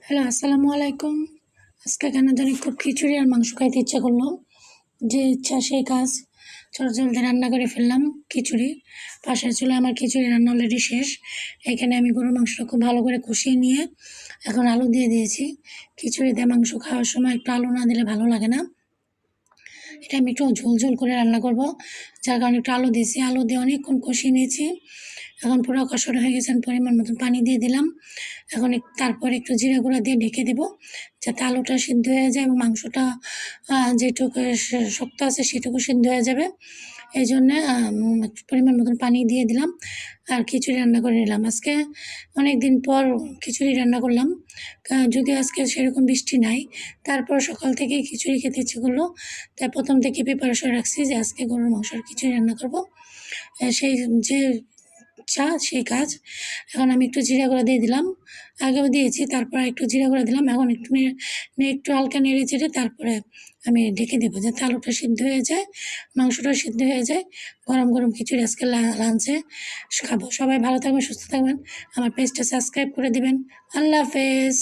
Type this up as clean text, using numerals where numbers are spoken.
Hello, আসসালামু আলাইকুম। আজকে কেন জানি খুব খিচুড়ি আর মাংস খাইতে ইচ্ছা করলো। যে ইচ্ছা সেই কাজ। চটজলদি রান্না করে ফেললাম খিচুড়ি। পাশের চুলায় আমার খিচুড়ি রান্না অলরেডি শেষ। এখানে আমি গরুর মাংসটা খুব ভালো করে কষিয়ে নিয়ে এখন আলু দিয়ে দিয়েছি। খিচুড়ি দিয়ে মাংস খাওয়ার সময় একটু আলু না দিলে ভালো লাগে না। এটা আমি একটু ঝোল করে রান্না করব, যার কারণে একটু আলু দিয়েছি। আলু দিয়ে অনেকক্ষণ কষিয়ে নিয়েছি। এখন পুরো কষানো হয়ে গেছে। পরিমাণ মতন পানি দিয়ে দিলাম। এখন তারপর একটু জিরা গুঁড়া দিয়ে ঢেকে দেবো, যাতে আলুটা সিদ্ধ হয়ে যায় এবং মাংসটা যেটুকু শক্ত আছে সেটুকু সিদ্ধ হয়ে যাবে। এই জন্যে পরিমাণ মতন পানি দিয়ে দিলাম আর খিচুড়ি রান্না করে নিলাম। আজকে অনেক দিন পর খিচুড়ি রান্না করলাম। যদিও আজকে সেরকম বৃষ্টি নাই, তারপর সকাল থেকেই খিচুড়ি খেতে ইচ্ছে করলো, তাই প্রথম থেকে প্রিপারেশন রাখছি যে আজকে গরুর মাংসের খিচুড়ি রান্না করবো। সেই যে সেই কাজ। এখন আমি একটু জিরা গুঁড়া দিয়ে দিলাম। আগেও দিয়েছি, তারপর একটু জিরা গুঁড়া দিলাম। এখন একটু হালকা নেড়ে চেড়ে তারপরে আমি ঢেকে দেবো, যাতে আলুটা সিদ্ধ হয়ে যায়, মাংসটাও সিদ্ধ হয়ে যায়। গরম গরম খিচুড়ি আজকে লাঞ্চে খাবো। সবাই ভালো থাকবেন, সুস্থ থাকবেন। আমার পেজটা সাবস্ক্রাইব করে দিবেন। আল্লাহ হাফেজ।